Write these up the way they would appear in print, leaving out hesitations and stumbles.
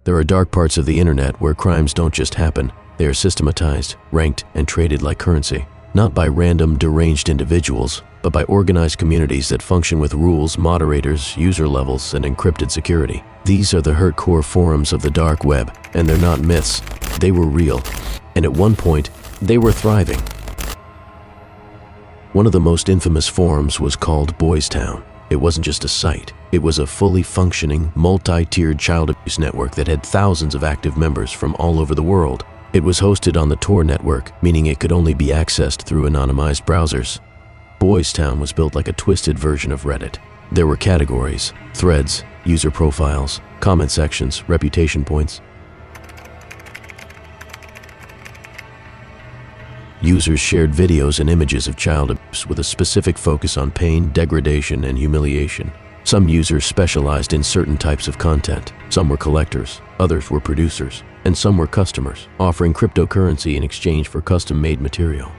There are dark parts of the internet where crimes don't just happen, they are systematized, ranked, and traded like currency. Not by random, deranged individuals, but by organized communities that function with rules, moderators, user levels, and encrypted security. These are the hardcore forums of the dark web, and they're not myths. They were real. And at one point, they were thriving. One of the most infamous forums was called Boys Town. It wasn't just a site. It was a fully functioning, multi-tiered child abuse network that had thousands of active members from all over the world. It was hosted on the Tor network, meaning it could only be accessed through anonymized browsers. Boys Town was built like a twisted version of Reddit. There were categories, threads, user profiles, comment sections, reputation points. Users shared videos and images of child abuse with a specific focus on pain, degradation, and humiliation. Some users specialized in certain types of content. Some were collectors, others were producers, and some were customers, offering cryptocurrency in exchange for custom-made material.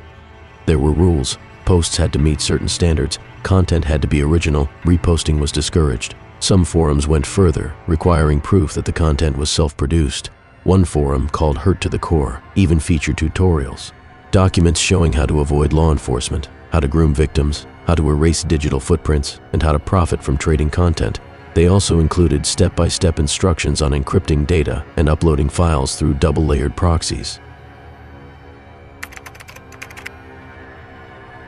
There were rules. Posts had to meet certain standards, content had to be original, reposting was discouraged. Some forums went further, requiring proof that the content was self-produced. One forum, called Hurt to the Core, even featured tutorials. Documents showing how to avoid law enforcement, how to groom victims, how to erase digital footprints, and how to profit from trading content. They also included step-by-step instructions on encrypting data and uploading files through double-layered proxies.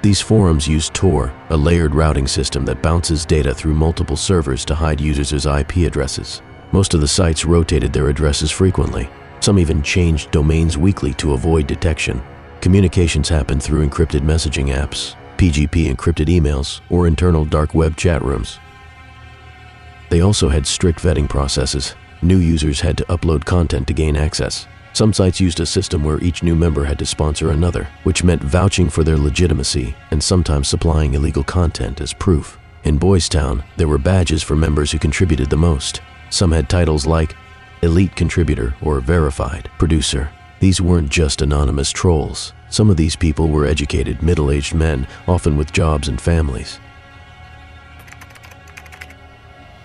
These forums used Tor, a layered routing system that bounces data through multiple servers to hide users' IP addresses. Most of the sites rotated their addresses frequently. Some even changed domains weekly to avoid detection. Communications happened through encrypted messaging apps, PGP encrypted emails, or internal dark web chat rooms. They also had strict vetting processes. New users had to upload content to gain access. Some sites used a system where each new member had to sponsor another, which meant vouching for their legitimacy and sometimes supplying illegal content as proof. In Boys Town, there were badges for members who contributed the most. Some had titles like Elite Contributor or Verified Producer. These weren't just anonymous trolls. Some of these people were educated, middle-aged men, often with jobs and families.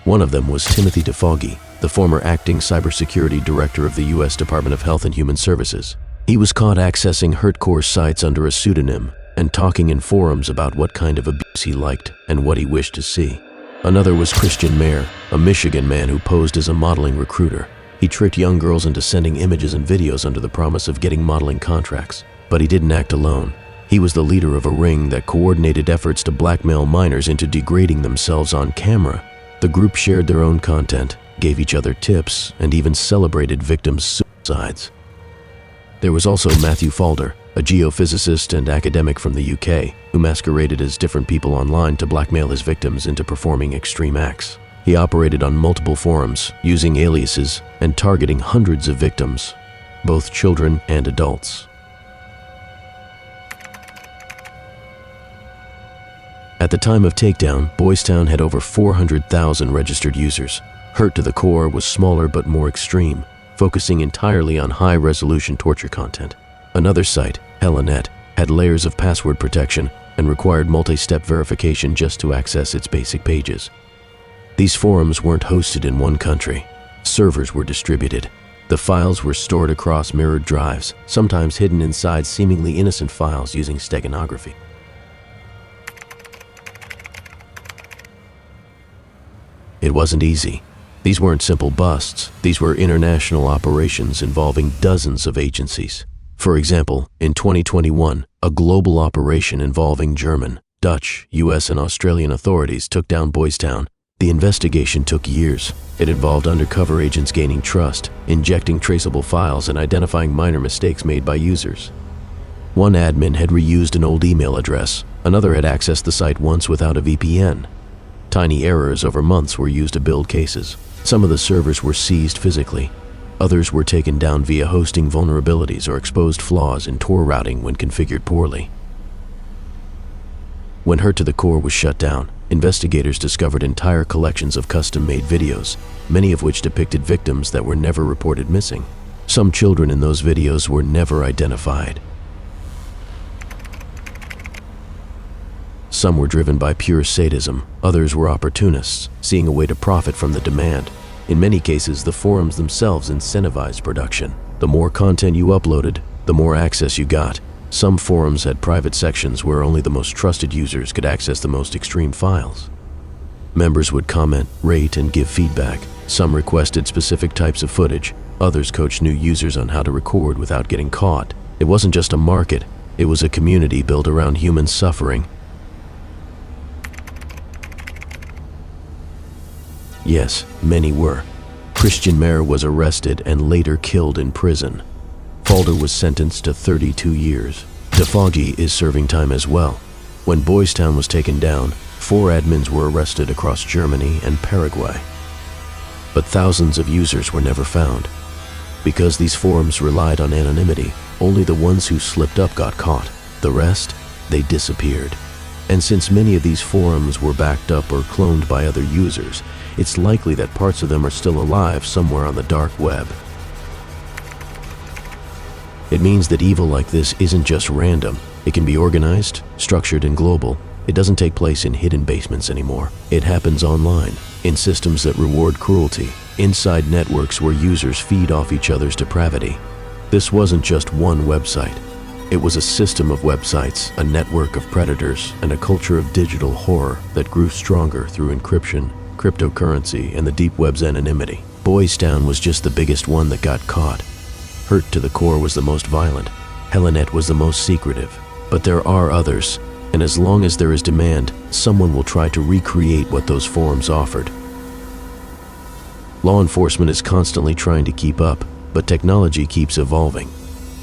One of them was Timothy DeFoggy, the former acting cybersecurity director of the U.S. Department of Health and Human Services. He was caught accessing hardcore sites under a pseudonym and talking in forums about what kind of abuse he liked and what he wished to see. Another was Christian Mayer, a Michigan man who posed as a modeling recruiter. He tricked young girls into sending images and videos under the promise of getting modeling contracts. But he didn't act alone. He was the leader of a ring that coordinated efforts to blackmail minors into degrading themselves on camera. The group shared their own content, gave each other tips, and even celebrated victims' suicides. There was also Matthew Falder, a geophysicist and academic from the UK, who masqueraded as different people online to blackmail his victims into performing extreme acts. He operated on multiple forums, using aliases and targeting hundreds of victims, both children and adults. At the time of takedown, Boys Town had over 400,000 registered users. Hurt to the Core was smaller but more extreme, focusing entirely on high-resolution torture content. Another site, Hellanet, had layers of password protection and required multi-step verification just to access its basic pages. These forums weren't hosted in one country. Servers were distributed. The files were stored across mirrored drives, sometimes hidden inside seemingly innocent files using steganography. It wasn't easy. These weren't simple busts. These were international operations involving dozens of agencies. For example, in 2021, a global operation involving German, Dutch, US, and Australian authorities took down Boys Town. The investigation took years. It involved undercover agents gaining trust, injecting traceable files, and identifying minor mistakes made by users. One admin had reused an old email address. Another had accessed the site once without a VPN. Tiny errors over months were used to build cases. Some of the servers were seized physically. Others were taken down via hosting vulnerabilities or exposed flaws in Tor routing when configured poorly. When Hurt to the Core was shut down, investigators discovered entire collections of custom-made videos, many of which depicted victims that were never reported missing. Some children in those videos were never identified. Some were driven by pure sadism, others were opportunists, seeing a way to profit from the demand. In many cases, the forums themselves incentivized production. The more content you uploaded, the more access you got. Some forums had private sections where only the most trusted users could access the most extreme files. Members would comment, rate, and give feedback. Some requested specific types of footage. Others coached new users on how to record without getting caught. It wasn't just a market, it was a community built around human suffering. Yes, many were. Christian Mayer was arrested and later killed in prison. Falder was sentenced to 32 years. DeFoggy is serving time as well. When Boys Town was taken down, 4 admins were arrested across Germany and Paraguay. But thousands of users were never found. Because these forums relied on anonymity, only the ones who slipped up got caught. The rest, they disappeared. And since many of these forums were backed up or cloned by other users, it's likely that parts of them are still alive somewhere on the dark web. It means that evil like this isn't just random. It can be organized, structured, and global. It doesn't take place in hidden basements anymore. It happens online, in systems that reward cruelty, inside networks where users feed off each other's depravity. This wasn't just one website. It was a system of websites, a network of predators, and a culture of digital horror that grew stronger through encryption, cryptocurrency, and the deep web's anonymity. Boys Town was just the biggest one that got caught. Hurt to the Core was the most violent. Helinet was the most secretive. But there are others, and as long as there is demand, someone will try to recreate what those forums offered. Law enforcement is constantly trying to keep up, but technology keeps evolving.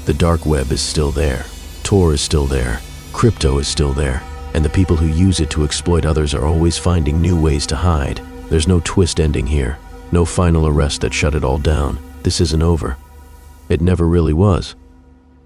The dark web is still there, Tor is still there, crypto is still there, and the people who use it to exploit others are always finding new ways to hide. There's no twist ending here, no final arrest that shut it all down. This isn't over. It never really was.